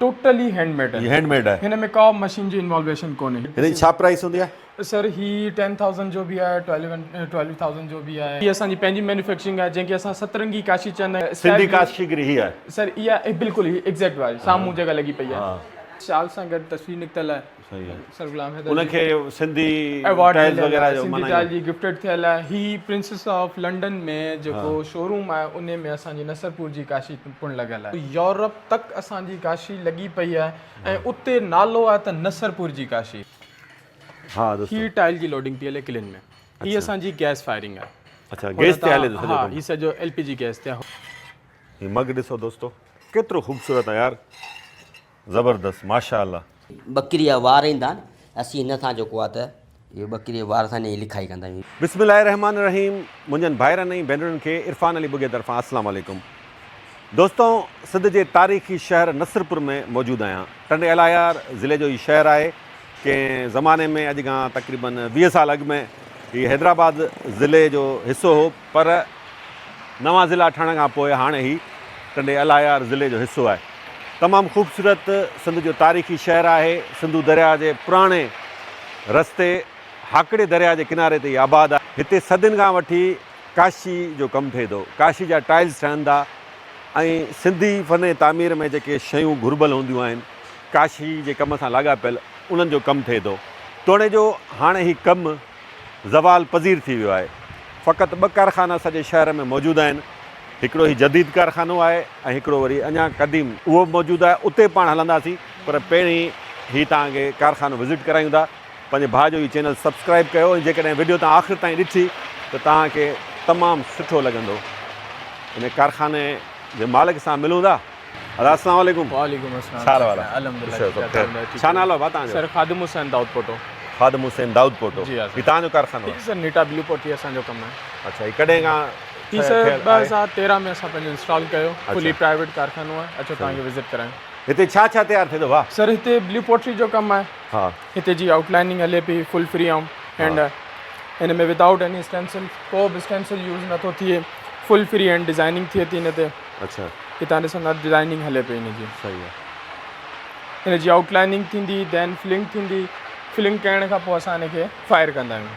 Totally handmade है। ये handmade है, हिन में का मशीन जी इन्वॉल्वेशन कोन्हे। हिन जी छा प्राइस हूंदी आहे? सर ही 10,000 जो भी आहे, 12,000 जो भी आहे, ही असांजी पंहिंजी मैन्युफैक्चरिंग आहे जंहिंखे असां सतरंगी काशी चवंदा आहियूं। सिंधी काशीगिरी ही आहे। सर इहा बिल्कुलु ही एग्जैक्ट वारी साम्हूं जगह लॻी पई आहे। शाल सां गॾु तस्वीर निकितल आहे। सही आहे। सर गुलाम हैदर उनखे सिंधी अवार्ड टाइल्स वगैरह जो सिंधी माना टाइल जी गिफ्टेड थियल आहे। ही प्रिंसेस ऑफ लंडन में जेको शोरूम आहे उन में असांजी नसरपुर जी काशी पिण लॻियल आहे। यूरोप तक असांजी काशी लॻी पई आहे ऐं उते नालो आहे त नसरपुर जी काशी। हाँ दोस्तों, ही टाइल जी लोडिंग थी हले किलन में। ही असांजी गैस फायरिंग आहे। अच्छा गैस ते हले थो सॼो हा, कमु। ही सॼो एलपीजी गैस ते आहे। ही मग ॾिसो दोस्तों, केतिरो ख़ूबसूरत आहे यार, ज़बरदस्त माशाअल्लाह। बकरी जा वार ईंदा आहिनि, असीं हिन सां जेको आहे त इहे बकरी जे वार सां ई लिखाई कंदा आहियूं। बिस्मिल्लाहिर्रहमानिर्रहीम। मुंहिंजनि भाइरनि ऐं भेनरुनि खे इरफान अली बुगे तरफ़ां अस्सलाम वालेकुम। दोस्तों, सिंध जे तारीख़ी शहर नसरपुर में मौजूदु आहियां। टंडे अलायार ज़िले जो ही शहर आहे। कंहिं ज़माने में अॼु खां तक़रीबन 20 साल अॻु में हीउ हैदराबाद ज़िले जो हिसो हो, पर नवां ज़िला ठहण खां पोइ हाणे ही टंडे अलायार ज़िले जो हिसो आहे। तमामु ख़ूबसूरत सिंध जो तारीख़ी शहर आहे। सिंधू दरिया जे पुराणे रस्ते हाकड़े दरिया जे किनारे ते आबाद आहे। हिते सदियुनि खां वठी काशी जो कमु थिए थो। काशी जा टाइल्स ठहनि था ऐं सिंधी फ़न तामीर में जेके शयूं घुरिबल हूंदियूं आहिनि, काशी जे कम सां लाॻापियल, उन्हनि जो कमु थिए थो। तोड़े जो हाणे ही कमु ज़वाल पज़ीर थी वियो आहे। फ़क़ति 2 कारखाना सॼे शहर में मौजूदु आहिनि। हिकिड़ो ही जदीद कारखानो आहे ऐं हिकिड़ो वरी अञा क़दीम उहो मौजूदु आहे। उते पाण हलंदासीं, पर पहिरीं ही तव्हांखे कारखानो विज़िट करायूं था। पंहिंजे भाउ जो ही चैनल सब्सक्राइब कयो ऐं जेकॾहिं वीडियो तव्हां आख़िर ताईं ॾिठी त तव्हांखे तमामु सुठो लॻंदो। इन कारखाने जे मालिक सां मिलूं था। अस्सलाम वालेकुम। वालेकुम अस्सलाम। छा हाल आहे? अल्हम्दुलिल्लाह। छा नालो आहे भाउ तव्हांजो? सर खादिम हुसैन दाऊद पोटो। खादिम हुसैन दाऊद पोटो। जी हाँ। ही तव्हांजो कारखानो आहे? सर नीटा ब्लू पोटी असांजो कमु आहे। अच्छा, ही कॾहिं खां? ही सर 2013 में असां पंहिंजो इंस्टॉल कयो। फुली प्राइवेट कारखानो आहे। अचो तव्हांखे विज़िट करायूं। हिते छा छा तयारु थिए थो भाउ? सर हिते ब्लू पोट्री जो कमु आहे। हा, हिते जी आउटलाइनिंग हले पई फुल फ्री एंड हिन में विदाउट एनी स्टेंसिल, को बि स्टेंसिल यूज़ नथो थिए। फुल फ्री एंड डिज़ाइनिंग थिए थी हिन ते। अच्छा, हितां ॾिसंदा डिज़ाइनिंग हले पई हिन जी। सही आहे। हिन जी आउटलाइनिंग थींदी, दैन फिलिंग थींदी। फिलिंग करण खां पोइ असां हिन खे फायर कंदा आहियूं।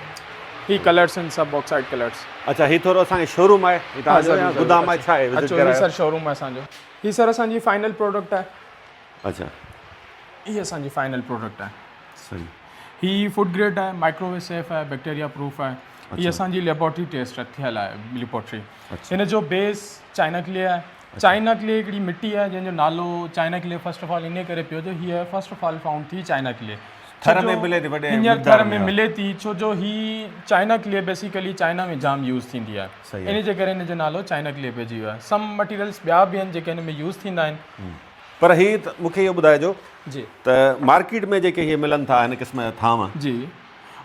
ही कलर्स आहिनि सभु ऑक्साइड कलर्स। अच्छा, ही थोरो असांखे शोरूम आहे, ही तव्हांजो या गोदाम आहे, छा आहे? विज़िट अचो, ही करायो। सर शोरूम आहे असांजो। ही सर असांजी फाइनल प्रोडक्ट आहे। अच्छा, ही असांजी फाइनल प्रोडक्ट आहे। सही। ही फूड ग्रेड आहे, माइक्रोवेव सेफ आहे, बैक्टीरिया प्रूफ आहे। ही असांजी लेबोरेटरी टेस्ट थियल आहे लेबोरेटरी। हिन जो बेस चाइना क्ले आहे। चाइना क्ले हिकिड़ी मिट्टी आहे जंहिंजो नालो China clay first of all in करे पियो जो हीअ फर्स्ट ऑफ ऑल फाउंड थी चाइना क्ले। थर में मिले थी, वॾे हींअर मिक़दार थर में मिले थी, छो जो ही चाइना क्ले बेसिकली चाइना में जाम यूज़ थींदी आहे। सही इन जे करे हिन जो नालो चाइना क्ले पइजी वियो आहे। सम मटीरियल्स ॿिया बि आहिनि जेके हिन में यूज़ थींदा आहिनि। पर ही मूंखे इहो ॿुधाइजो जी त मार्केट में जेके हीअ मिलनि था हिन क़िस्म जा थाम, जी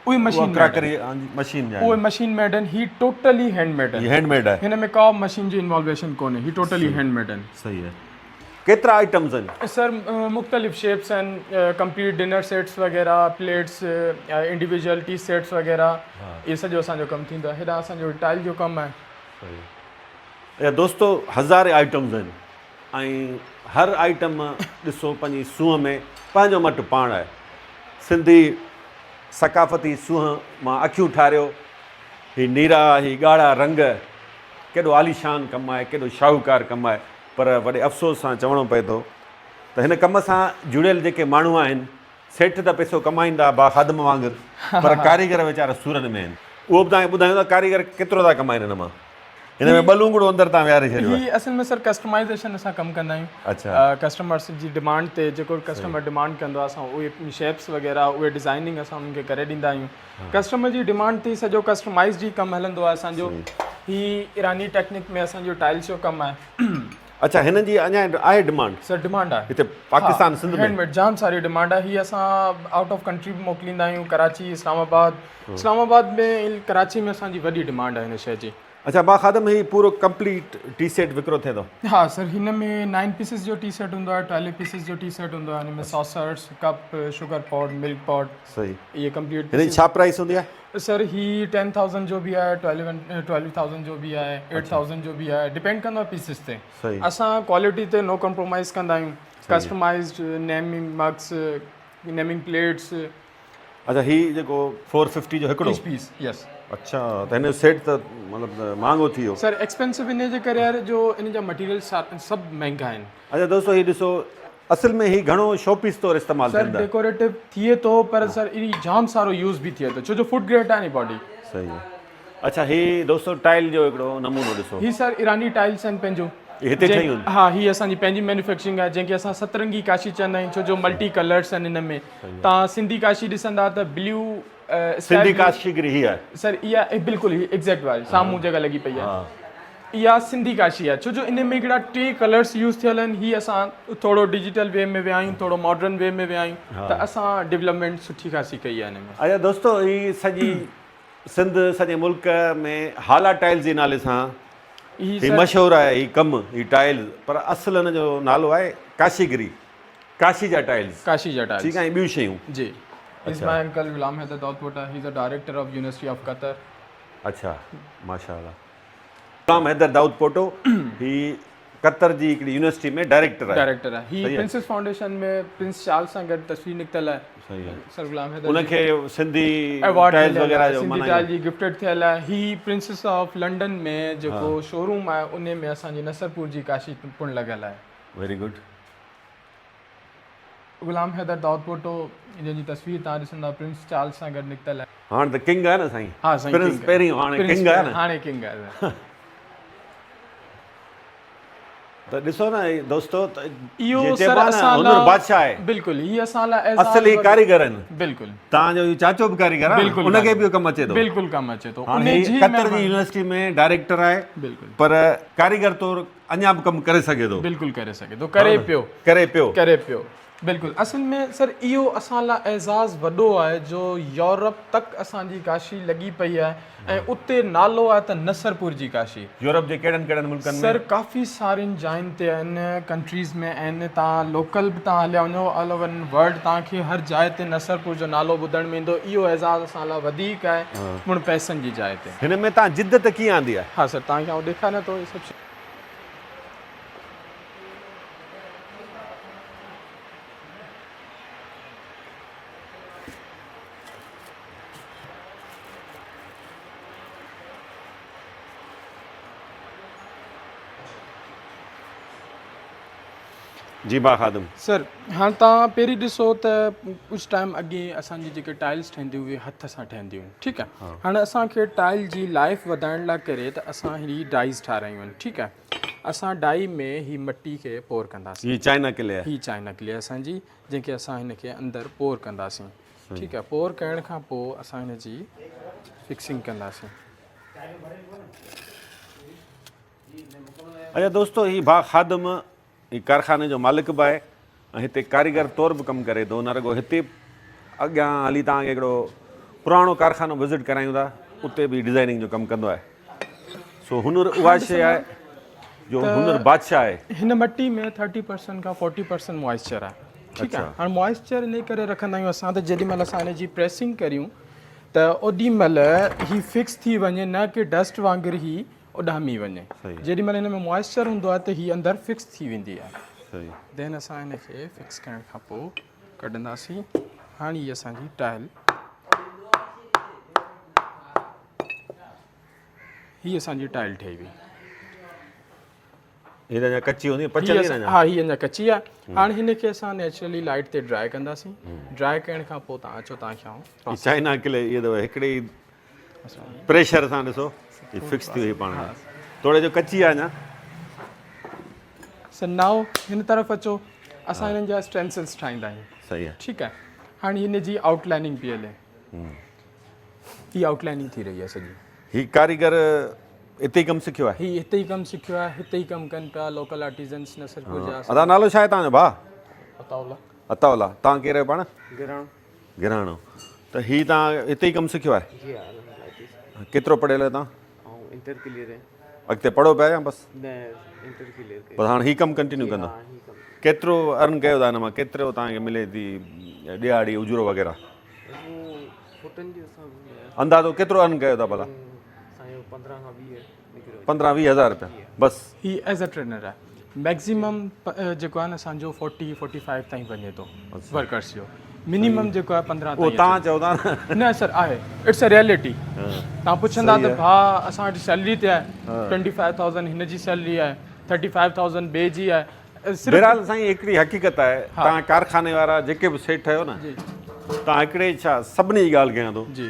उहे मशीन क्रॉकरी मशीन जा उहे मशीन मेड आहिनि। ही टोटली हैंडमेड आहिनि, आहिनि। हैंडमेड आहे। हिन में का मशीन जी इन्वॉल्वेशन कोन्हे। ही टोटली हैंडमेड आहिनि। सही आहे। केतिरा आइटम्स आहिनि? सर मुख़्तलिफ़ शेप्स आहिनि। कंप्लीट डिनर सेट्स वग़ैरह, प्लेट्स, इंडिविजुअल टी सेट्स वग़ैरह, इहे सॼो असांजो कमु थींदो आहे। हेॾा असांजो टाइल जो कमु आहे। सही। दोस्तो, हज़ारे आइटम्स आहिनि ऐं हर आइटम ॾिसो पंहिंजी सूंहं में पंहिंजो मटु पाण आहे। सिंधी सकाफ़ती सूंहं मां अखियूं ठारियो। ही नीरा, ही ॻाढ़ा रंग, केॾो आलीशान कमु आहे, केॾो शाहूकार कमु आहे। पर वॾे अफ़सोस सां चवणो पए थो त हिन कम सां जुड़ियल जेके माण्हू आहिनि, सेठ त पैसो कमाईंदा बाख़ादम वांगुरु, पर कारीगर वीचारा सूरनि में आहिनि। उहो बि तव्हांखे ॿुधायूं त कारीगर केतिरो था कमाइनि हिन मां। हिन में ॿ लूंगड़ो अंदरि तव्हां विहारे छॾियो आहे। ही असल में सर कस्टमाइज़ेशन असां कमु कंदा आहियूं। अच्छा। कस्टमर्स जी डिमांड ते जेको कस्टमर डिमांड कंदो आहे असां उहे शेप्स वग़ैरह, उहे डिज़ाइनिंग असां उन्हनि खे करे ॾींदा आहियूं। कस्टमर जी डिमांड ते सॼो कस्टमाइज़ जी कमु हलंदो आहे असांजो। ही ईरानी टेक्निक में असांजो टाइल्स जो कमु आहे। अच्छा, हिन जी अञा आहे डिमांड? सर डिमांड आहे हिते पाकिस्तान सिंध में हैंडमेड जाम सारी डिमांड आहे। ही असां आउट ऑफ कंट्री बि मोकिलींदा आहियूं, कराची, इस्लामाबाद में। कराची में असांजी वॾी डिमांड आहे हिन शइ जी। अच्छा, बाख़ादम ही पूरो कंप्लीट टी सेट विकिरो थिए थो? हाँ सर, हिन में 9 पीसिस जो टी सेट हूंदो आहे, 12 पीसिस जो टी सेट हूंदो आहे। हिन में सॉसर्स, कप, शुगर पॉट, मिल्क पॉट। सही। ये कंप्लीट। हिन जी छा प्राइस हूंदी आहे? सर ही 10,000 जो भी आहे, 12,000 जो भी आहे, 8,000 जो भी आहे, डिपेंड कंदो आहे पीसिस ते। सही। असां क्वालिटी ते नो कॉम्प्रोमाइज़ कंदा आहियूं। Customized naming mugs, naming plates, अच्छा ही जेको 450 जो हिकिड़ो पीस यस अच्छा त हिन जो सेट त मतिलबु महांगो थी वियो। सर एक्सपेंसिव इन जे करे आहे जो इन जा मटीरियल सभु महांगा आहिनि। अच्छा दोस्तो ही ॾिसो असल में ही घणो शोपीस तौरु इस्तेमालु सर थींदा। डेकोरेटिव थिए थो पर सर इन जाम सारो यूज़ बि थिए थो छो जो फूड ग्रेड आहे नी बॉडी। सही आहे। अच्छा ही दोस्तो टाइल जो हिकिड़ो नमूनो ॾिसो, ही सर ईरानी टाइल्स आहिनि पंहिंजो ही हिते ठहियूं आहिनि। हा ही असांजी पंहिंजी मैन्युफैक्चरिंग आहे जंहिंखे असां सतरंगी काशी चवंदा आहियूं छो जो मल्टी कलर्स आहिनि हिन में। तव्हां सिंधी काशी ॾिसंदा त ब्लू सिंधी काशीगिरी ही आहे। सर इहा बिल्कुलु ही एग्जैक्ट वारी साम्हूं जॻह लॻी पई आहे, इहा सिंधी काशी आहे छो जो इन में हिकिड़ा टे कलर्स यूज़ थियल आहिनि। ही असां थोरो डिजिटल वे में विया आहियूं, थोरो मॉडर्न वे में विया आहियूं, त असां डेवलपमेंट सुठी ख़ासी कई आहे हिन में। अच्छा दोस्तो ही सॼी सिंध सॼे मुल्क में हाला टाइल्स जे नाले सां ही मशहूरु आहे ही कमु ही टाइल्स, पर असुल हिन जो नालो आहे काशीगिरी, काशी जा टाइल्स। काशी जा टाइल्स ठीकु आहे, ॿियूं शयूं जी। Is my uncle Ghulam Haider Daudpota, he is the director of university of Qatar. अच्छा माशाअल्लाह। गुलाम हैदर दाऊदपोटो ही कतर जी हिकिड़ी यूनिवर्सिटी में डायरेक्टर आहे। डायरेक्टर आहे ही प्रिंसेस फाउंडेशन में प्रिंस चार्ल्स सां गॾु तस्वीर निकितल आहे। सही आहे। सर गुलाम हैदर उनखे सिंधी अवार्ड टाइल्स वग़ैरह जो सिंधी टाइल जी गिफ्टेड थियल आहे। ही प्रिंसेस ऑफ लंडन में जेको शोरूम आहे उन में असांजी नसरपुर जी काशी पुण लॻियल आहे। Very good. गुलाम हैदर दाऊदपोटो जंहिंजी तस्वीर तव्हां ॾिसंदा प्रिंस चार्ल्स सां गॾु निकितल आहे। हाणे त किंग आहे न साईं। हा साईं प्रिंस पहिरीं हाणे किंग आहे न। हाणे किंग आहे। त ॾिसो न दोस्तो इहो जे सर चइबो आहे न असां हुनुर बादशाह आहे। बिल्कुलु ही असां लाइ असली कारीगर आहिनि। बिल्कुलु तव्हांजो इहो चाचो बि कारीगर आहे, बिल्कुलु उनखे बि कमु अचे थो। बिल्कुलु कमु अचे थो। हाणे कतर जी यूनिवर्सिटी में डायरेक्टर आहे, बिल्कुलु पर कारीगर तौरु अञा बि कमु करे सघे थो। बिल्कुलु करे सघे थो, करे पियो करे पियो। बिल्कुलु असल में सर इहो असां लाइ एज़ाज़ वॾो आहे जो यूरोप तक असांजी काशी लॻी पई आहे ऐं उते नालो आहे त नसरपुर जी काशी। यूरोप जे कहिड़नि कहिड़नि मुल्कनि में? सर काफ़ी सारियुनि जायुनि ते आहिनि, कंट्रीज़ में आहिनि। तव्हां लोकल बि तव्हां हलिया वञो ऑल ओवर वर्ल्ड तव्हांखे हर जाइ ते नसरपुर जो नालो ॿुधण में ईंदो। इहो एज़ाज़ असां लाइ वधीक आहे मुण पैसनि जी जाइ ते। हिन में तव्हां जिद्दत कीअं आंदी आहे? हा सर तव्हांखे आउं ॾेखारियां थो इहे सभु। जी बा खादम। सर हाँ तव्हां पहिरीं ॾिसो त कुझु टाइम अॻे असांजी जेके टाइल्स ठहंदी हुई हथ सां ठहंदियूं हुयूं, ठीकु आहे। हाणे असांखे टाइल जी लाइफ वधाइण लाइ करे त असां हीअ डाइज़ ठाहिरायूं आहिनि, ठीकु आहे। असां डाई में ही मट्टी खे पोर कंदासीं। ही चाइना किले आहे। ही चाइना किले असांजी जंहिंखे असां हिनखे अंदरि पोर कंदासीं, ठीकु आहे। पोर करण खां पोइ असां हिन जी फिक्सिंग कंदासीं। अच्छा दोस्तो ही भा खादम ही कारखाने जो मालिक बि आहे ऐं हिते कारीगर तौरु बि कमु करे थो। न रुगो हिते अॻियां हली तव्हांखे हिकिड़ो पुराणो कारखानो विज़िट करायूं था, उते बि डिज़ाइनिंग जो कमु कंदो आहे। सो हुनुर उहा शइ आहे जो हुनुर बादशाह आहे। हिन मट्टी में 30% खां 40% मॉइस्चर आहे, ठीकु आहे। हाणे मॉइस्चर इन करे रखंदा आहियूं असां त जेॾीमहिल असां हिन जी प्रेसिंग करियूं त ओॾीमहिल ही फिक्स थी वञे, न कि डस्ट वांगुरु ही उॾामी वञे। जेॾीमहिल हिन में मॉइस्चर हूंदो आहे त हीअ अंदरि फिक्स थी वेंदी आहे। देन असां हिनखे फिक्स करण खां पोइ कढंदासीं। हाणे हीअ असांजी टाइल, हीअ असांजी टाइल ठही वई। हीअ अञा कची हूंदी पचंदी न? हा हीअ अञा कची आहे। हाणे हिनखे असां नेचुरली लाइट ते ड्राई कंदासीं। ड्राई करण खां पोइ तव्हां अचो तव्हांखे आउं चाइना किले इहे अथव हिकिड़े प्रेशर सां ॾिसो ही फिक्स थी वई पाण में, थोरे जो कची आहे अञा। सर नाओ हिन तरफ़ अचो, असां हिननि जा स्टेंसिल्स ठाहींदा आहियूं। सही आहे, ठीकु आहे। हाणे हिन जी आउटलाइनिंग पई हले, ही आउटलाइनिंग थी रही आहे सॼी। ही कारीगर हिते ई कमु सिखियो आहे? ही हिते ई कमु सिखियो आहे, हिते ई कमु कनि पिया लोकल आर्टिज़न्स नसरपुर जा। अदा नालो छा आहे तव्हांजो भाउ? अताउल्ला। अताउल्ला। तव्हां केरु आहियो पाण? गिराणो। गिराणो। त ही तव्हां हिते ई कमु सिखियो आहे? जी हा। केतिरो पढ़ियल आहियो तव्हां? इंटर क्लियर है। अॻिते पढ़ो पिया या बसि? न इंटर क्लियर कई। बसि हाणे ही कमु कंटिन्यू कंदा? केतिरो अर्न कयो था हिन मां? केतिरो तव्हांखे मिले थी ॾियाड़ी उजरो वग़ैरह? फुटनि जे हिसाब में अंदाज़ो केतिरो अर्न कयो था भला? 15 खां 20 निकिरो। 15-20 हज़ार रुपया बसि? ही एज़ अ ट्रेनर आहे। मैक्सिमम जेको आहे न असांजो 40-45 ताईं वञे थो वर्कर्स जो मिनिमम जेको आहे 15 उहो ताईं तव्हां चओ था न न सर आहे इट्स अ रियलिटी तव्हां पुछंदा त भाउ असां वटि सैलरी ते आहे 25,000 हिन जी सैलरी आहे 35,000 ॿिए जी आहे बहरहाल साईं हिकिड़ी हक़ीक़त आहे तव्हां कारखाने वारा जेके बि सेठ आहियो न तव्हां हिकिड़े छा सभिनी जी ॻाल्हि कयां थो जी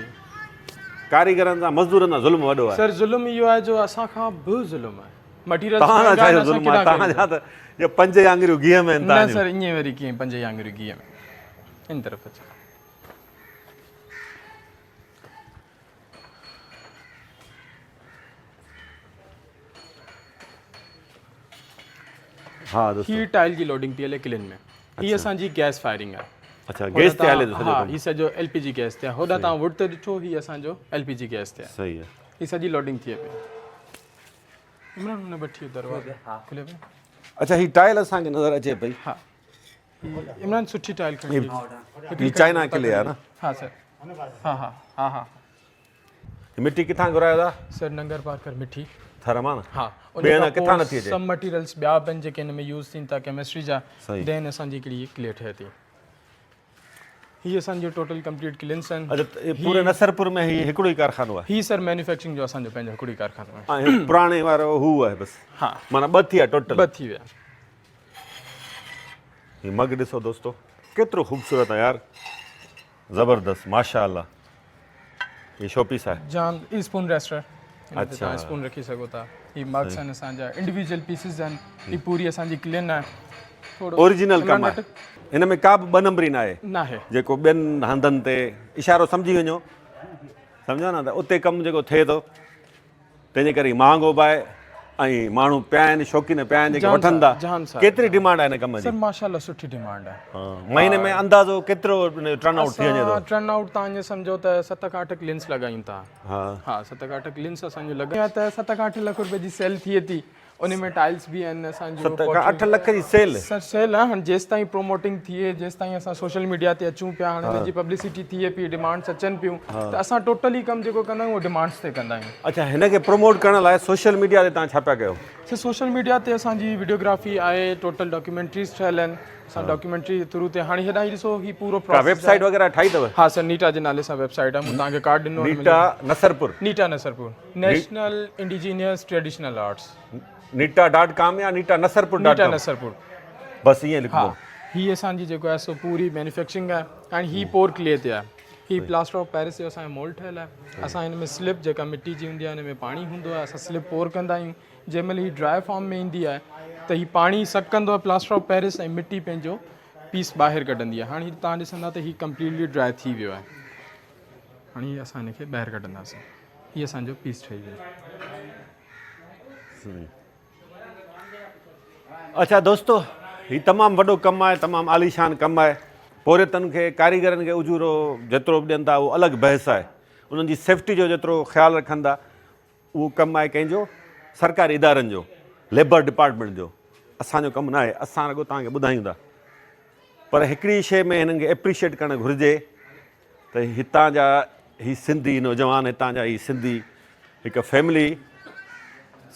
कारीगरनि सां मज़दूरनि सां ज़ुल्म वॾो आहे सर ज़ुल्म इहो आहे जो असां खां बि ज़ुल्म आहे मटीरियल तव्हां छा ज़ुल्म आहे तव्हांजा त इहे 5 आङुरियूं गीह में आहिनि न तव्हांजूं। सर ईअं वरी कीअं 5 आङुरियूं गीह में इन तरफ़ अचो हा दोस्तों ही टाइल जी लोडिंग थी हले किलन में ही असांजी गैस फायरिंग आहे अच्छा गैस ते हले थो सॼो हा कमु। ही सॼो LPG गैस ते आहे होॾां तव्हां वुड ते ॾिठो ही असांजो LPG गैस ते आहे सही आहे ही सॼी लोडिंग थिए पई इमरान हुन वठी दरवाज़ो खुले पियो अच्छा ही टाइल असांखे नज़र अचे पई हा इमरान सुठी टाइल खणी ही चाइना किले आहे न हा सर हा हा हा हा ही मिटी किथां घुरायो था सर नंगर पार्कर मिठी थर मां न हा ॿिए हंधि किथां नथी अचे सब मटीरियल्स ॿिया बि जेके हिन में यूज़ थियनि था केमिस्ट्री जा सही। देन असांजी हिकिड़ी क्लियर ठहे थी ही असांजो टोटल कंप्लीट क्लियंस आहिनि अच्छा त पूरे नसरपुर में ही हिकिड़ो ई कारखानो आहे ही सर मैन्युफैक्चरिंग जो असांजो पंहिंजो हिकिड़ी कारखानो आहे ऐं पुराणे वारो हू आहे बसि हा माना 2 थी विया टोटल ॿ थी विया ही मग ॾिसो दोस्तो केतिरो ख़ूबसूरत आहे यार ज़बरदस्त माशाअल्लाह ही शोपीस आहे जाम ई स्पून रेस्टर अच्छा। तव्हां स्पून रखी सघो था ही मग्स आहिनि असांजा इंडिविजुअल पीसिस आहिनि ही पूरी असांजी क्लिन आहे थोरो ओरिजिनल कमु आहे हिन में का बि 2 नंबरी न आहे न आहे जेको ॿियनि हंधनि ते इशारो सम्झी वञो सम्झो न त उते कमु जेको थिए थो तंहिंजे करे महांगो बि आहे ऐं माण्हू पिया आहिनि शौक़ीन पिया आहिनि जेके जाम वठनि सारा, था जाम सारा। केतिरी डिमांड आहे हिन कम जी सर माशाल्लाह सुठी डिमांड आहे हा, महीने में अंदाज़ो केतिरो टर्न आउट थी वञे थो टर्न आउट तव्हां ईअं सम्झो त 7 खां 8 क्लिन्स लॻायूं था हा हा 7 खां 8 क्लिन्स असांजो लॻायूं त 7 खां 8 लख रुपए जी सेल थिए थी उन में टाइल्स बि आहिनि असांजो 7 खां 8 लख जी सेल सर सेल आहे हाणे जेसि ताईं प्रोमोटिंग थिए जेसि ताईं असां सोशल मीडिया ते अचूं पिया हाणे हिनजी पब्लिसिटी थिए पई डिमांड्स अचनि पियूं त असां टोटली कमु जेको कंदा आहियूं उहो डिमांड्स ते कंदा आहियूं अच्छा हिनखे प्रमोट करण लाइ सोशल मीडिया ते तव्हां छा पिया कयो सर सोशल मीडिया ते असांजी वीडियोग्राफी आहे टोटल डॉक्यूमेंट्रीज़ ठहियल आहिनि असां डॉक्यूमेंट्री थ्रू ते हाणे हेॾां ॾिसो ही पूरो का प्रोसेस वेबसाइट वग़ैरह ठाही अथव हा सर नीटा जे नाले सां वेबसाइट आहे मूं तव्हांखे कार्ड ॾिनो Nita Nasarpur Nita Nasarpur national indigenous traditional arts नीटा.com या नीटा नसरपुर नीटा नसरपुर बसि ईअं लिखो हा ही असांजी जेको आहे सो पूरी मैन्युफैक्चरिंग आहे एंड ही पोर क्ले ते आहे ही प्लास्टर ऑफ पेरिस जो असांजो मोल्ड ठहियल आहे असां हिन में स्लिप जेका मिट्टी जी हूंदी आहे हिन में पाणी हूंदो आहे असां स्लिप पोर कंदा आहियूं जंहिं महिल ही ड्राई फॉर्म में ईंदी आहे त ही पाणी सक कंदो आहे प्लास्टर ऑफ पेरिस ऐं मिट्टी पंहिंजो पीस ॿाहिरि कढंदी आहे हाणे तव्हां ॾिसंदा त ही कंप्लीटली ड्राई थी वियो आहे हाणे ही असां हिनखे ॿाहिरि कढंदासीं ही असांजो पीस ठही वियो अच्छा दोस्तो ही तमामु वॾो कमु आहे तमामु आलीशान कमु आहे पौरियतनि खे कारीगरनि खे उजूरो जेतिरो बि ॾियनि था उहो अलॻि बहस आहे उन्हनि जी सेफ्टी जो जेतिरो ख़्यालु रखनि था उहो कमु आहे कंहिंजो सरकारी इदारनि जो लेबर डिपार्टमेंट जो असांजो कमु न आहे असां रुॻो तव्हांखे ॿुधायूं था पर हिकिड़ी शइ में हिननि खे एप्रिशिएट करणु घुरिजे त हितां जा ही सिंधी नौजवान हितां जा ही सिंधी हिकु फैमिली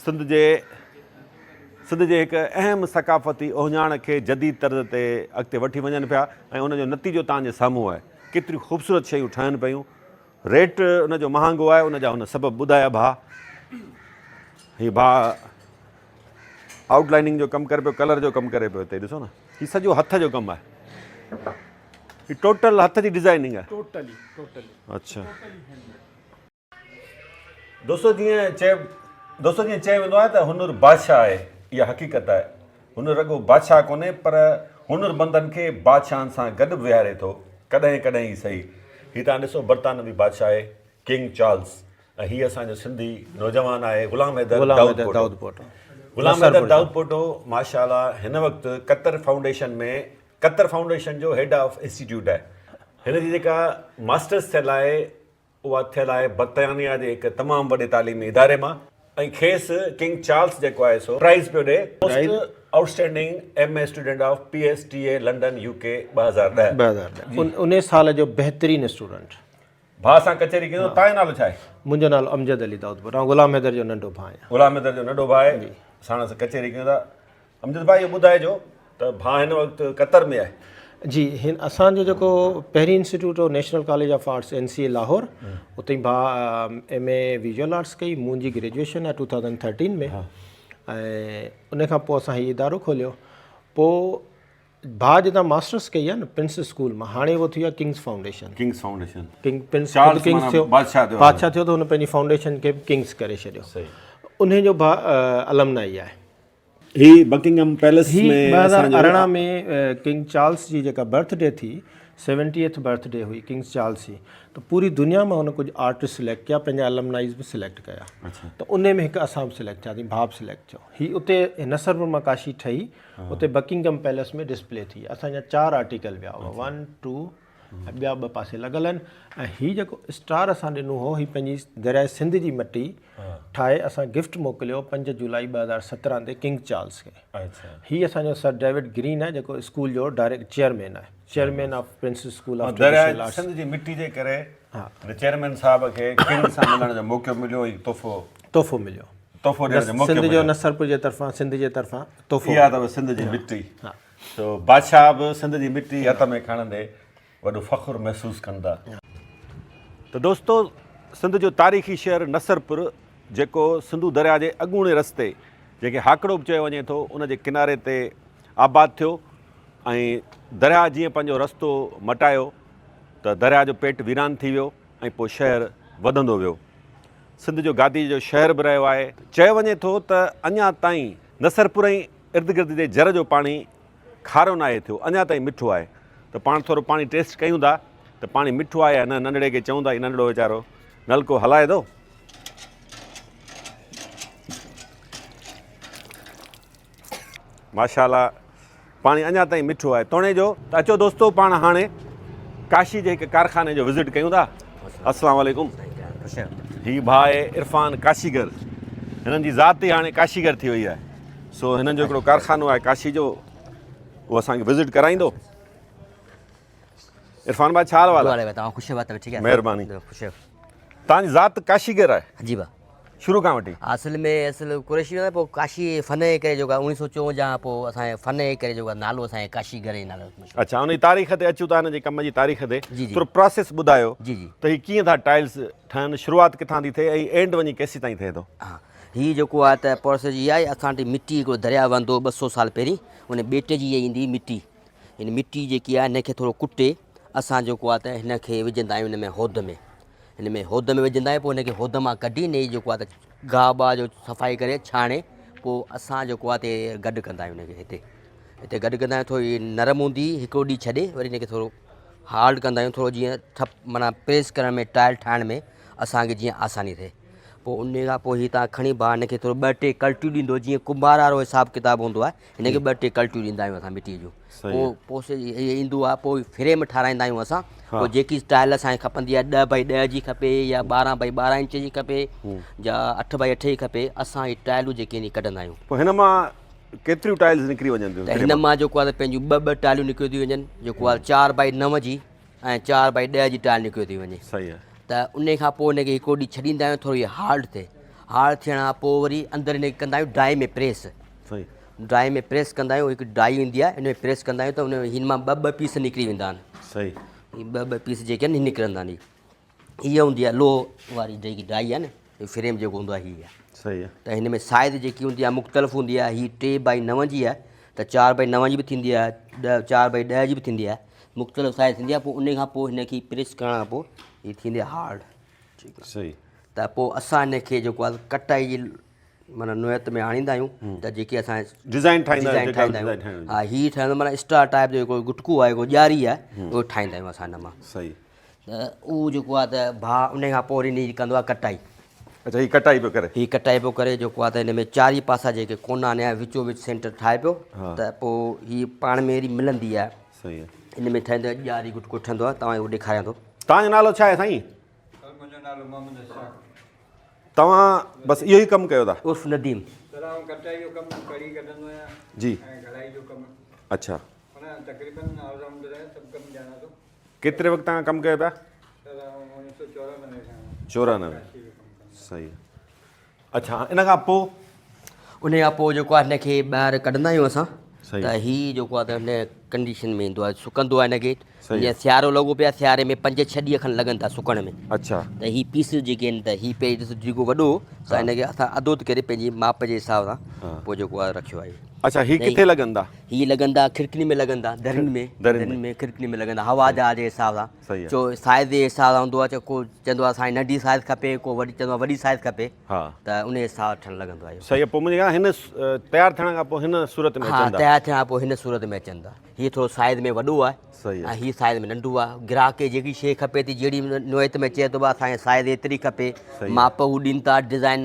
सिंध जे हिकु अहम सकाफ़ती ओहञाण खे जदीद तर्ज़ ते अॻिते वठी वञनि पिया ऐं उनजो नतीजो तव्हांजे साम्हूं आहे केतिरी ख़ूबसूरत शयूं ठहनि पियूं रेट उनजो महांगो आहे उनजा हुन सबबु ॿुधाया भाउ हीउ भाउ आउटलाइनिंग जो कमु करे पियो कलर जो कमु करे पियो हिते ॾिसो न हीउ सॼो हथ जो कमु आहे हीउ टोटल हथ जी डिज़ाइनिंग आहे टोटली अच्छा दोस्तो जीअं चयो वेंदो आहे त हुनुर बादशाह आहे इहा हक़ीक़त आहे हुनुर रुॻो बादशाह कोन्हे पर हुनुरमंदनि खे बादशाहनि सां गॾु विहारे थो कॾहिं कॾहिं ई सही हीअ तव्हां ॾिसो बर्तानवी बादशाह आहे किंग चार्ल्स ऐं हीअ असांजो सिंधी नौजवान आहे गुलाम हैदर दाऊद पोटो माशाअल्लाह हिन वक़्तु कतर फाउंडेशन जो हेड ऑफ इंस्टीट्यूट आहे हिन जी जेका मास्टर्स थियल आहे उहा थियल आहे बर्तानिया जे हिकु तमामु वॾे तालीमी इदारे मां ऐं खेसि किंग चार्ल्स जेको आहे सो प्राइज़ पियो ॾे most outstanding MA student of PSTA London UK 2010 उन साल जो बहितरीनु स्टूडेंट भाउ सां कचहरी कयो तव्हांजो नालो छा आहे मुंहिंजो नालो अमजद अली दाऊद ऐं गुलाम हैदर जो नंढो भाउ आहियां गुलाम हैदर जो नंढो भाउ आहे साण सां कचहरी कयूं था अमजद भाई ॿुधाइजो त भाउ हिन वक़्तु कतर में आहे। जी हिन असांजो जेको पहिरीं इंस्टीट्यूट हो national college of arts NCA Lahore, उते ई भाउ MA विजुअल आर्ट्स कई, मुंहिंजी ग्रेजुएशन आहे 2013 में। ऐं उन खां पोइ असां हीउ इदारो खोलियो। पोइ भाउ जितां मास्टर्स कई आहे न प्रिंस स्कूल मां, हाणे उहो थी आहे Kings foundation. Kings foundation Prince Charles Kings माना थियो, बादशाह थियो। बादशाह थियो त हुन पंहिंजी फाउंडेशन खे किंग्स करे छॾियो। सही। उन जो भाउ अलमनाई आहे। ही बकिंगम पैलेस ही में 2018 में किंग चार्ल्स जी जेका बर्थडे थी, 70th बर्थडे हुई किंग चार्ल्स जी, त पूरी दुनिया में हुन कुझु आर्टिस्ट सिलेक्ट कया, पंहिंजा अलमनाइज़ बि सिलेक्ट कया। अच्छा। त उन में हिकु असां बि सिलेक्ट थियासीं, भाउ बि सिलेक्ट थियो। ही उते नसरपुर मां काशी ठही, उते बकिंगम पैलेस में डिस्प्ले थी। असांजा 4 आर्टिकल विया हुआ, 1 2 ऐं ॿिया 2 पासे लॻल आहिनि। ऐं हीउ जेको स्टार असां ॾिनो हो, हीउ पंहिंजी दरियाए सिंध जी मटी ठाहे असां गिफ्ट मोकिलियो 5 जुलाई 2017 ते किंग चार्ल्स खे। अच्छा। हीउ असांजो सर डेविड ग्रीन आहे, जेको स्कूल जो डायरेक्ट चेयरमैन आहे, chairman of prince school of traditional arts. Sindh जी मिट्टी जे करे चेयरमैन साहब खे किंग सां मिलण जो मौक़ो मिलियो, तोहफ़ो मिलियो, तोहफ़ो ॾियण जो मौक़ो सिंध जो मिलियो। नसरपुर जे तरफ़ां, सिंध जे तरफ़ां तोहफ़ो। इहा अथव सिंध जी मिट्टी। हा। सो बादशाह बि सिंध जी मिट्टी हथ में खणंदे वॾो फ़ख़ुरु महसूसु कंदा। त दोस्तो, सिंध जो तारीख़ी शहर नसरपुर जेको सिंधू दरिया जे अॻूणे रस्ते, जेके हाकड़ो बि चयो वञे थो, उन जे किनारे ते आबाद थियो। ऐं दरिया जीअं पंहिंजो रस्तो मटायो त दरिया जो पेट वीरान थी वियो ऐं पोइ शहर वधंदो वियो। सिंध जो गादी जो शहर बि रहियो आहे। चयो वञे थो त अञा ताईं नसरपुर ऐं इर्द गिर्द जे जर जो पाणी खारो न आहे थियो, अञा ताईं मिठो आहे। त पाण थोरो पाणी टेस्ट कयूं था त पाणी मिठो आहे या न। नंढड़े खे चऊं था, हीउ नंढड़ो वीचारो नलको हलाए थो। माशाल्लाह पाणी अञा ताईं मिठो आहे तोणे जो। त अचो दोस्तो, पाण हाणे काशी जे हिकु कारखाने जो विज़िट कयूं था। अस्सलाम वालेकुम। हीउ भाउ आहे इरफान काशीगर, हिननि जी ज़ात ई हाणे काशीगर थी वई आहे। सो हिननि जो हिकिड़ो कारखानो आहे काशी जो, उहो असांखे विज़िट कराईंदो। इरफान भाई छा हाल वाल आहे? तव्हां ख़ुशि बात ठीक है, महिरबानी। ख़ुशि। तव्हांजी ज़ात काशीगर आहे जी बा, शुरू खां वठी? असल कुरैशी आहे, पोइ काशी फन जे करे जेको 1954 जा पोइ असांजे फन जे करे जेको नालो असांजे काशीगर जे नालो। अच्छा, उन जी तारीख़ ते अचूं था, हिन जे कम जी तारीख़ ते जी जी। थोरो प्रोसेस ॿुधायो जी जी। त हीउ कीअं था टाइल्स ठहनि, शुरूआति किथां थी थिए ऐं एंड वञी केसीं ताईं थिए थो? हा, हीअ जेको आहे त प्रोसेस इहा आहे। असां वटि मिटी हिकिड़ो दरिया वहंदो 200 साल पहिरीं, उन ॿेट जी इहा ईंदी मिटी। हिन मिटी जेकी आहे हिनखे थोरो कुटे असां जेको आहे त हिनखे विझंदा आहियूं हिन में होद में। हिन में होद में विझंदा आहियूं, पोइ हिनखे होद मां कढी ने जेको आहे त गाह बाह जो सफ़ाई करे छाणे, पोइ असां जेको आहे ते गॾु कंदा आहियूं हिनखे। हिते गॾु कंदा आहियूं। थोरी नरम हूंदी, हिकिड़ो ॾींहुं छॾे वरी हिनखे थोरो हार्ड कंदा आहियूं, थोरो जीअं माना प्रेस करण में, टाइल ठाहिण में असांखे जीअं आसानी थिए। पोइ उन खां पोइ हीअ तव्हां खणी भाउ हिनखे थोरो 2-3 कल्टियूं ॾींदो, जीअं कुंभार वारो हिसाबु किताबु हूंदो आहे। हिनखे 2-3 कल्टियूं ॾींदा आहियूं असां मिटीअ जूं। पोइ इहे ईंदो आहे, पोइ फ्रेम ठाराईंदा आहियूं असां। पोइ जेकी स्टाइल असांखे खपंदी आहे, 10x10 जी खपे या 12x12 इंच जी खपे या 8x8 जी खपे, असां हीअ टाइलूं जेके कढंदा आहियूं। पोइ हिन मां केतिरियूं टाइल्स निकिरी वञनि थियूं? त हिन मां जेको आहे त पंहिंजूं 2-2 टाइलूं निकिरी थी वञनि, जेको आहे 4x9 जी ऐं 4x10 जी टाइल निकिरी थी वञे। सही आहे। त उन खां पोइ हिनखे हिकिड़ो ॾींहुं छॾींदा आहियूं, थोरो इहो हार्ड थिए। हार्ड थियण खां पोइ वरी अंदरि हिनखे कंदा आहियूं डाई में प्रेस। सही। डाई में प्रेस कंदा आहियूं, हिकु डाई ईंदी आहे, हिन में प्रेस कंदा आहियूं त हुन हिन मां 2-2 पीस निकिरी वेंदा आहिनि। सही। हीअ 2-2 पीस जेके आहिनि निकिरंदा आहिनि। हीअ हूंदी आहे लोह वारी जेकी डाई आहे न, फ्रेम जेको हूंदो आहे हीअ आहे। सही आहे। त हिन में साइज़ जेकी हूंदी आहे मुख़्तलिफ़ हूंदी आहे। हीअ 3x9 जी आहे, त 4x9 जी बि थींदी आहे, 4x10 जी बि थींदी आहे, मुख़्तलिफ़ साइज़ थींदी आहे। पोइ उन खां पोइ हिनखे प्रेस करण खां पोइ हीअ थींदी आहे हार्ड। ठीकु आहे। सही। त पोइ असां हिनखे जेको आहे कटाई जी माना नोयत में आणींदा आहियूं, त जेके असां डिज़ाइन ठाहींदा आहियूं। हा, हीअ ठहंदो माना स्टार टाइप जो जेको गुटकू आहे, जेको ॾियारी आहे, उहो ठाहींदा आहियूं असां हिन मां। सही। त उहो जेको आहे त भाउ उन खां पोइ वरी कंदो आहे कटाई। अच्छा, हीअ कटाई पियो करे? हीअ कटाई पियो करे, जेको आहे त हिन में 4 पासा जेके कोना आहिनि विचो विच सेंटर ठाहे पियो, त पोइ हीअ पाण में अहिड़ी मिलंदी आहे। सही आहे। हिन में ठहंदो आहे ॾियारी गुटको ठहंदो आहे। तव्हांखे उहो ॾेखारियां थो। तव्हांजो नालो छा आहे साईं? मुंहिंजो नालो मोहम्मद इशाक। तव्हां बसि इहो ई कमु कयो था? उर्फ़ नदीम। कटाई जो कमु, कढ़ी कढंदो आहियां जी। ऐं घड़ाई जो कमु। अच्छा। माना तक़रीबन ऑलराउंडर आहे, सभु कमु ॼाणा थो। केतिरे वक़्त खां कमु कयो था? 1994 खां। 94। सही। अच्छा, इन खां पोइ उन खां पोइ जेको आहे हिनखे ॿाहिरि कढंदा आहियूं असां सही। त हीअ जेको आहे त हिन कंडीशन में ईंदो आहे, सुकंदो आहे हिनखे। सही। जीअं सियारो लॻो पियो आहे, सियारे में 5-6 ॾींहं खनि लॻनि था सुकण में। अच्छा त हीअ पीस जेके आहिनि त हीअ पे जेको वॾो त हिनखे असां अधो करे पंहिंजी माप जे हिसाब सां पोइ जेको आहे रखियो आहे। अच्छा ही किथे लॻंदा? हीअ लॻंदा खिड़की में लॻंदा, दरियुनि में, दरियुनि में खिड़की में लॻंदा हवा जहाज जे हिसाब सही सां। आहे। छो साइज़ जे हिसाब सां हूंदो आहे, को चवंदो आहे असांखे नंढी साइज़ खपे, को वॾी चवंदो आहे वॾी साइज़ खपे, हा त उन हिसाब सां ठहिणु लॻंदो आहे। सही आहे। पोइ मुंहिंजे हिन तयारु थियण खां पोइ हिन सूरत में हा अचनि था। तयारु थियण खां पोइ हिन सूरत में अचनि था। हीअ थोरो साइज़ में वॾो आहे सही ऐं आहे। हीअ साइज़ में नंढो आहे। ग्राहक खे जेकी शइ खपे थी, जहिड़ी नोयत में चए थो भाउ असांखे साइज़ एतिरी खपे, माप हू ॾिनि था, डिज़ाइन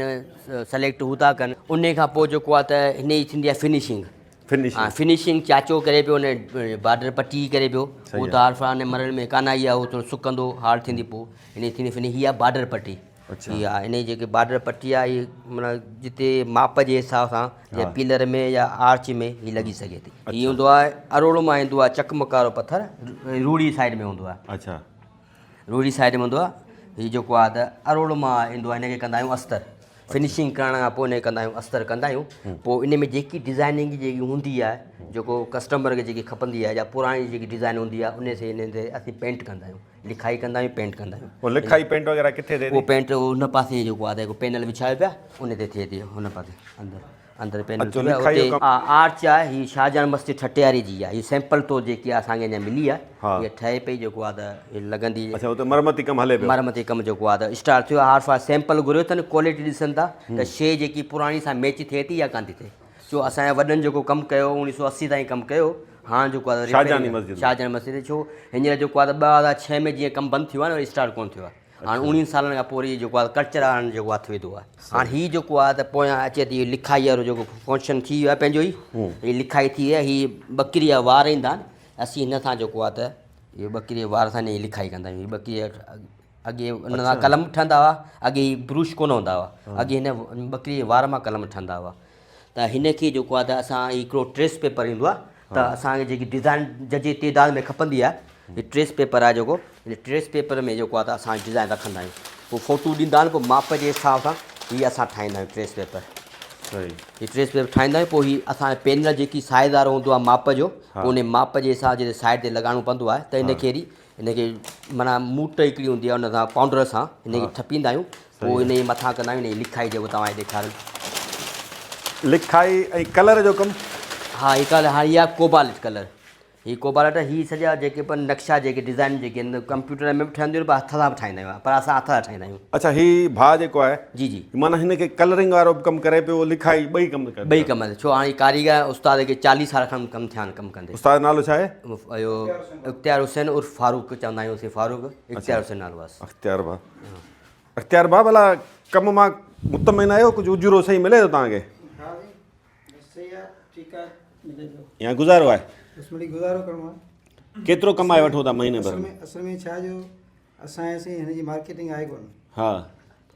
सेलेक्ट हू था कनि। उन खां पोइ जेको आहे त हिन जी थींदी आहे फिनिशिंग। फिनिशिंग फिनिशिंग चाचो करे पियो, उन बॉर्डर पटी करे पियो, उहो त हार फान मरण में कान आई आहे, उहो थोरो सुकंदो हार्ड थींदी। पोइ हिन थींदी फिनिश। हीअ आहे बॉर्डर पटी। हीअ आहे हिन जी जेकी बॉर्डर पटी आहे, हीअ माना जिते माप जे हिसाब सां या पिलर में या आर्च में हीअ लॻी सघे थी। हीअ हूंदो आहे अरोड़ो मां ईंदो आहे चकमक वारो पथर, रूड़ी साइड में हूंदो आहे। अच्छा रूड़ी साइड में हूंदो आहे। हीअ जेको आहे त अरोड़ो मां ईंदो आहे, हिनखे कंदा आहियूं अस्तर। फिनिशिंग करण खां पोइ हिनखे कंदा आहियूं अस्तर कंदा आहियूं। पोइ इन में जेकी डिज़ाइनिंग जेकी हूंदी आहे, जेको कस्टमर खे जेकी खपंदी आहे या पुराणी जेकी डिज़ाइन हूंदी आहे, उन से हिन ते असीं पेंट कंदा आहियूं, लिखाई कंदा आहियूं, पेंट कंदा आहियूं। पोइ लिखाई पेंट वग़ैरह किथे थिए उहो थी? पेंट हुन पासे जेको आहे त हिकु पैनल विछायो पिया, उन ते थिए थी हुन पासे अंदरि पैनल। अच्छा, लिखाई जो हा आर्च आहे, हीअ शाहजहान मस्जिद ठठियारी जी आहे। हीअ सैंपल तो जेकी आहे असांखे अञा मिली आहे, हीअ ठहे पई जेको आहे त हीअ लॻंदी। अच्छा हुते मरमती कमु हले पियो? मरमती कमु जेको आहे त स्टार्ट थियो आहे। हार फार सैंपल घुरियो अथनि, क्वालिटी ॾिसनि था त शइ जेकी पुराणी सां मैच थिए थी या कान थी थिए। छो असांजे वॾनि जेको कमु कयो 1980 ताईं कमु कयो, हाणे जेको आहे शाहजहानी मस्जिद। शाहजहान मस्जिद। छो हींअर जेको आहे त 2006 में जीअं कमु बंदि थियो आहे न, वरी स्टार्ट कोन थियो आहे। हाणे 19 सालनि खां पोइ जेको आहे कल्चर हाणे जेको आहे थिए थो आहे। हाणे हीअ जेको आहे त पोयां अचे थी लिखाई वारो जेको फंक्शन थी वियो आहे पंहिंजो ई, हीअ लिखाई थी आहे। हीअ बकरी जा वार ईंदा आहिनि, असीं हिन सां जेको आहे त इहो बकरी जे वार सां हिन जी लिखाई कंदा आहियूं। बकरी अॻे हुन सां कलम ठहंदा हुआ, अॻे ही ब्रुश कोन हूंदा हुआ, अॻे हिन बकरी जे वार मां कलम ठहंदा हुआ। त हिन खे जेको आहे त असां हिकिड़ो ट्रेस पेपर ईंदो आहे, त असांखे जेकी डिज़ाइन जजे तइदाद में खपंदी आहे, हीअ ट्रेस पेपर आहे जेको, हिन ट्रेस पेपर में जेको आहे त असां डिज़ाइन रखंदा आहियूं। पोइ फोटू ॾींदा आहिनि, पोइ माप जे हिसाब सां हीअ असां ठाहींदा आहियूं ट्रेस पेपर। सही। हीअ ट्रेस पेपर ठाहींदा आहियूं। पोइ हीअ असांजे पैनल जेकी साइज़ वारो हूंदो आहे माप जो, पोइ उन माप जे हिसाब जे साइड ते लॻाइणो पवंदो आहे। त हिनखे माना मूट हिकिड़ी हूंदी आहे, उन सां पाउंडर सां हिनखे ठपींदा आहियूं। पोइ हिन जे मथां कंदा आहियूं हिन जी लिखाई जेको तव्हांखे ॾेखारनि। लिखाई ऐं कलर जो कमु? हा हीअ कलर, हा हीअ आहे कोबाल्ट कलर। हीअ कोबाल्ट, हीअ सॼा जेके पण नक्शा जेके डिज़ाइन जेके आहिनि कंप्यूटर में बि ठहंदियूं आहिनि, पर हथ सां बि ठाहींदा आहियूं, पर असां हथ सां ठाहींदा आहियूं। अच्छा ही भाउ जेको आहे, जी जी, माना हिनखे कलरिंग वारो बि कमु करे पियो, लिखाई ॿई कमु करे? ॿई कम। छो हाणे कारीगर उस्ताद खे 40 साल खनि कमु थिया आहिनि कमु कंदे। उस्ताद नालो छा आहे? इहो इख़्तियार हुसैन उर्फ़ फारूक चवंदा आहियूं असीं, फारूक इख़्तियार हुसैन नालो आहे। अख़्तियार भाउ। अख़्तियार भाउ भला कमु मां मुतमिन आहियो? कुझु उजरो सही मिले थो तव्हांखे? हा सही आहे, ठीकु आहे, मिले थो। या गुज़ारो आहे? उसमें गुज़ारो करिणो आहे। केतिरो कमाए वठो था महीने भर में? असल में छा जो असांजे हिन जी मार्केटिंग आहे कोन। हा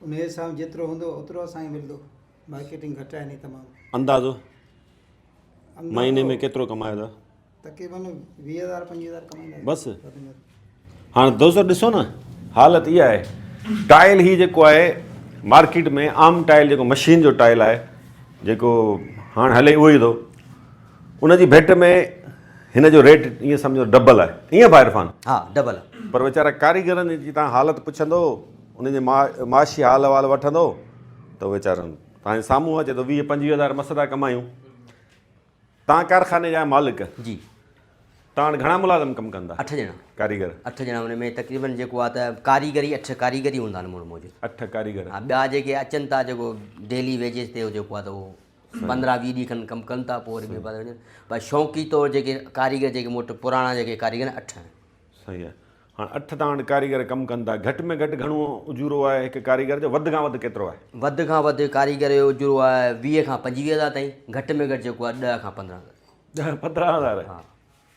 उन हिसाब जेतिरो हूंदो ओतिरो असांखे मिलंदो। मार्केटिंग घटि आहे नी तमामु। अंदाज़ो महीने में केतिरो कमायो था? तक़रीबन 20,000 25,000 कमाईंदा। बसि। हाँ दोस्तों ॾिसो न, हालत इहा आहे। टाइल ही जेको आहे मार्केट में आम टाइल जेको मशीन जो टाइल आहे, जेको हाणे हले उहो ई थो, उनजी भेट में हिन जो रेट ईअं सम्झो डबल आहे। ईअं भाउ इरफान? हा डबल। पर वीचारा कारीगरनि जी तव्हां हालत पुछंदो, उनजे माशी हाल वाल वठंदो, त वीचारनि तव्हांजे साम्हूं अचे थो 20-25,000 मस था कमायूं। तव्हां कारखाने जा मालिक जी। तव्हां वटि घणा मुलाज़िम कमु कंदा? 8 ॼणा। कारीगर? 8 ॼणा। हुन में तक़रीबन जेको आहे त कारीगरी 8 कारीगरी हूंदा आहिनि मौजूदु। 8 कारीगर? हा, ॿिया जेके अचनि था जेको डेली वेजेस ते जेको आहे त उहो 15-20 ॾींहं खनि कमु कनि था, पोइ वरी ॿिए वञनि। पर शौक़ी तौरु जेके कारीगर जेके मूं वटि पुराणा जेके कारीगर 8 आहिनि। सही आहे। हाणे 8 तव्हां वटि कारीगर कमु कनि था, घटि में घटि घणो उजूरो आहे हिकु कारीगर जो? वधि खां वधि केतिरो आहे? वधि खां वधि कारीगर जो उजूरो आहे 20 खां 25,000 ताईं, घटि में घटि जेको आहे 10 खां 15,000। 10-15,000? हा।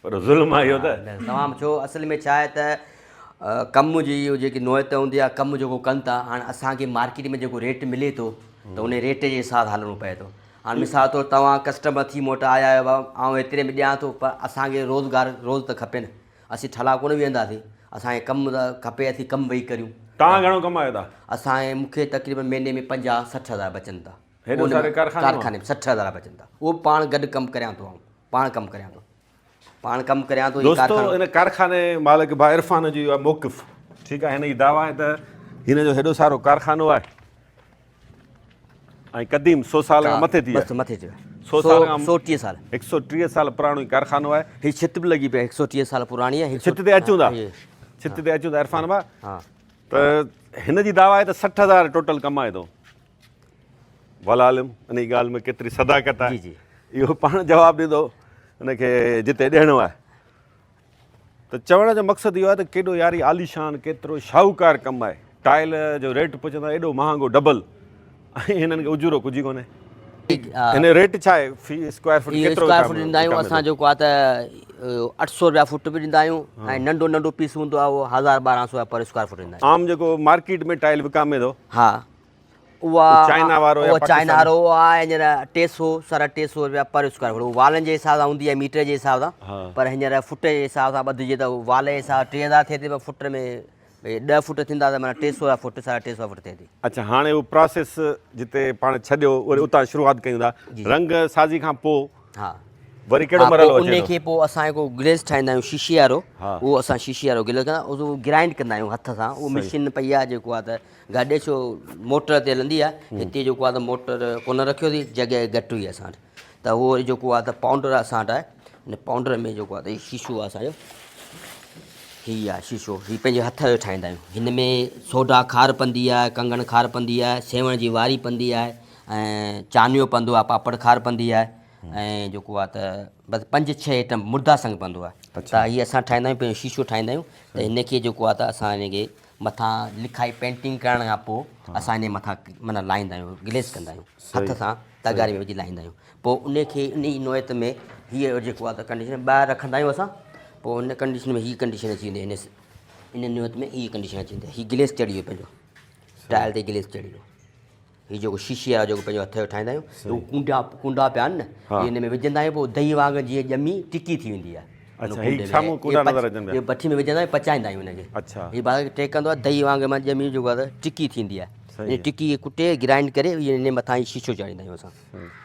पर ज़ुल्म आहे इहो त तमामु। छो असल में छा आहे त कमु जी जेकी नोयत हूंदी आहे, कमु जेको कनि था, हाणे असांखे मार्केट में जेको रेट मिले थो त उन रेट जे हिसाब सां हलणो पए थो। हाणे मिसाल तौरु तव्हां कस्टमर थी मूं वटि आया आहियो, ऐं एतिरे में ॾियां थो, पर असांखे रोज़गार रोज़ त खपे न। असीं ठला कोन वेहंदासीं, असांखे कमु त खपे, असीं कमु वेही करियूं। तव्हां घणो कमायो था? मूंखे तक़रीबन महीने में 50-60 हज़ार बचनि था। हेॾो सारे कारखाने मां? कारखाने में 60,000 बचनि था। उहो पाण गॾु कमु करियां थो, पाण कमु करियां थो, हीउ दोस्तो कारखानो इन कारखाने मालिक भाउ इरफान जी आहे मौक़िफ़, ठीकु आहे। हिन जी दावा आहे त हिन जो हेॾो सारो कारखानो आहे ऐं क़दीम 100 साल खां मथे थी बसि आहे। मथे थियो 100 साल खां 130 साल 130 साल पुराणो ई कारखानो आहे। हीअ छित बि लॻी पई आहे, 130 साल पुराणी आहे। छित ते अचूं था, छित ते अचूं था इरफान भाउ। त हिन जी दावा आहे त 60,000 टोटल कमाए थो। वला आलिम इन जी ॻाल्हि में केतिरी सदाकत आहे, इहो पाण जवाबु ॾींदो हिनखे जिते ॾियणो आहे। त चवण जो मक़सदु इहो आहे त केॾो यारी आलीशान, केतिरो शाहूकार कमु आहे। टाइल जो रेट पुछंदा एॾो महांगो डबल, ऐं हिननि खे उजूरो कुझु कोन्हे। हिन रेट छा आहे फी स्क्वायर फुट? केतिरो स्क्वायर फुट ॾींदा आहियूं असां, जेको आहे त 800 रुपया फुट बि ॾींदा आहियूं, ऐं नंढो नंढो पीस हूंदो आहे उहो 1,000-1,200 पर स्क्वायर फुट ॾींदा आहियूं। आम जेको मार्केट में टाइल विकामे थो, हा, उहा चाइना वारो या चाइना वारो आहे हींअर 300-350 रुपया पर स्क्वायर फुट। वालनि जे हिसाब सां हूंदी आहे, मीटर जे हिसाब सां, पर हींअर फुट जे हिसाब सां ॿधिजे त वाल जे हिसाब 3,000 थिए थी, पर फुट में भई 10 फुट थींदा त माना 300 फुट 350 फुट थिए थी। अच्छा, हाणे उहो प्रोसेस जिते पाण छॾियो वरी उतां शुरूआति कयूं था, रंग साज़ी खां पोइ हा, वरी कहिड़ो मरहलो उन खे पोइ असां जेको ग्लेस ठाहींदा आहियूं शीशे वारो, उहो असां शीशे वारो ग्लेस कंदा, उहो ग्राइंड कंदा आहियूं हथ सां। उहो मशीन पई आहे जेको आहे त गाॾे छो मोटर ते हलंदी आहे, हिते जेको आहे त मोटर कोन रखियो अथई, जॻह घटि हुई असां वटि, त उहो जेको आहे त पाउंडर असां वटि आहे। हिन पाउंडर में जेको आहे त शीशो आहे असांजो, हीअ आहे शीशो, हीअ पंहिंजे हथ जो ठाहींदा आहियूं। हिन में सोडा खार पवंदी आहे, कंगण खार पवंदी आहे, सेवण जी वारी पवंदी आहे, ऐं चानियो पवंदो आहे, पापड़ खार पवंदी आहे, ऐं जेको आहे त बसि 5-6 आइटम मुर्दा संग पवंदो आहे। त हीअ असां ठाहींदा आहियूं, पंहिंजो शीशो ठाहींदा आहियूं। त हिनखे जेको आहे त असां हिनखे मथां लिखाई पेंटिंग करण खां पोइ असां हिन मथां माना लाहींदा आहियूं, ग्लेस कंदा आहियूं, हथ सां तगारी में विझी लाहींदा आहियूं। पोइ उनखे इन जी नोयत में हीअ जेको आहे त कंडीशन ॿाहिरि रखंदा आहियूं असां। पोइ हुन कंडीशन में हीअ कंडीशन अची वेंदी आहे, इन नियत में हीअ कंडीशन अची वेंदी आहे। हीअ ग्लेस चढ़ी वियो पंहिंजो, टाइल ते ग्लेस चढ़ी वियो। हीअ जेको शीशे वारो जेको पंहिंजो हथ जो ठाहींदा आहियूं, उहो कुंडा पिया आहिनि न, हिन में विझंदा आहियूं, पोइ दही वांगुरु जीअं ॼमी टिकी थी वेंदी आहे। भठी में विझंदा आहियूं, पचाईंदा आहियूं हिनखे। हीअ ॿार खे टेकंदो आहे, दही वांगुरु मां ॼमी जेको आहे त टिकी थींदी आहे। इन टिकी खे कुटे ग्राइंड करे हिन मथां ई शीशो चाढ़ींदा आहियूं असां।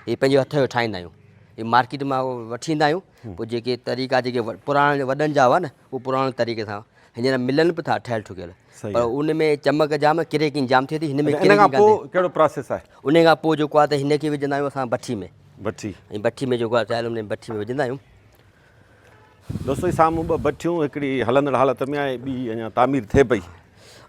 हीअ पंहिंजे हथ जो ठाहींदा आहियूं। हीअ मार्केट मां वठी ईंदा आहियूं। पोइ जेके तरीक़ा जेके पुराणे वॾनि जा हुआ न, उहो पुराणे तरीक़े सां हींअर मिलनि बि था ठहियल ठुकियल, पर उन में चमक जाम किरेकिंग जाम थिए थी। हिन में कहिड़ो प्रोसेस आहे? उन खां पोइ जेको आहे त हिनखे विझंदा आहियूं असां भठी में, भठी भठी में जेको आहे चाहे उन भठी में विझंदा आहियूं। दोस्तो साम्हूं 2 भठियूं, हिकिड़ी हलंदड़ हालत में आहे, ॿी अञा तामीर थिए पई।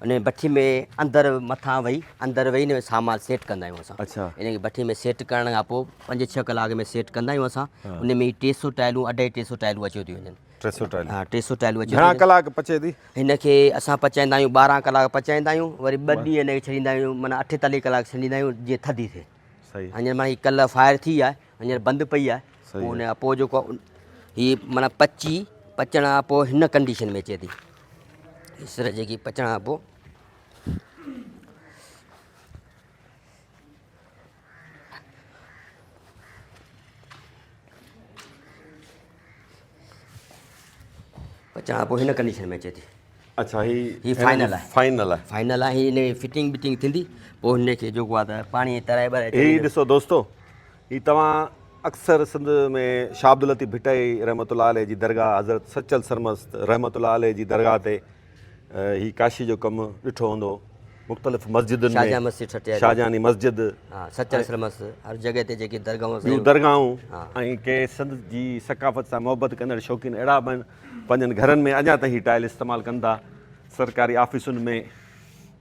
उन भठी में अंदरि मथां वेही हिन में सामान सेट कंदा आहियूं असां। अच्छा, हिनखे भठी में सेट करण खां पोइ 5-6 कलाक में सेट कंदा आहियूं असां। उन में 300 टाइलूं, 250 टाइलूं अची थियूं वञनि। 300 टाइल? हा, 300 टाइलूं अची। घणा कलाक पचे थी? हिनखे असां पचाईंदा आहियूं 12 कलाक पचाईंदा आहियूं, वरी 2 ॾींहं हिनखे छॾींदा आहियूं, माना 48 कलाक छॾींदा आहियूं जीअं थधी थिए। सही। हींअर माना हीअ कल्ह फायर थी आहे, हींअर बंदि पई आहे। पोइ हुन खां पोइ जेको हीअ माना पचण खां पोइ हिन कंडीशन में अचे थी, सिर जेकी पचण खां पोइ हिन कंडीशन में अचे थी। अच्छा, हीअ फाइनल आहे। फाइनल आहे। हिन फिटिंग बिटिंग थींदी, पोइ हिनखे जेको आहे त पाणी तराए ॿारे। हीअ ॾिसो दोस्तो, हीअ तव्हां अक्सर सिंध में शाह अब्दुल लतीफ़ भिटई रहमतुल्लाह अलैह जी दरगाह, हज़रत सचल सरमस्त रहमतुल्लाह अलैह जी दरगाह ते हीअ काशी जो कमु ॾिठो हूंदो, मुख़्तलिफ़ मस्जिदुनि में, शाहजहानी मस्जिद, सचल सरमस्त, हर जॻह ते जेके दरगाहूं ऐं के सिंध जी सकाफ़त सां मुहबत कंदड़ शौक़ीन अहिड़ा बि आहिनि, पंहिंजनि घरनि में अञा ताईं टाइल इस्तेमालु कनि था। सरकारी ऑफिसुनि में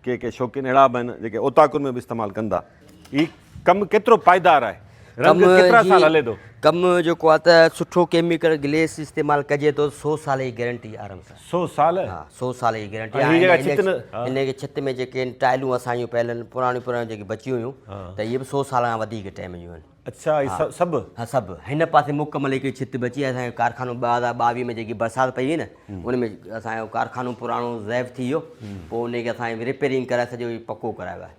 के शौक़ीन अहिड़ा बि आहिनि जेके ओताकुनि में बि इस्तेमालु कनि था। हीअ कमु केतिरो पाइदार आहे? केतिरा साल हले थो कमु? जेको आहे त सुठो केमिकल ग्लेस इस्तेमालु कजे थो, 100 साल जी गारंटी आराम सां। 100 साल? हा, 100 साल जी गारंटी आहे। हिनखे छित में जेके टाइलूं असांजूं पहले पुराणियूं जेके बचियूं हुयूं, त इहे बि 100 साल खां वधीक टाइम जूं आहिनि। अच्छा, सभु? हा, सभु। हिन पासे मुकमल हिकिड़ी छित बची आहे। असांजो कारखानो 2022 में जेकी बरसाति पई हुई न, उन में असांजो कारखानो पुराणो ज़ैब थी वियो। पोइ उनखे असां रिपेयरिंग कराए सॼो पको करायो आहे।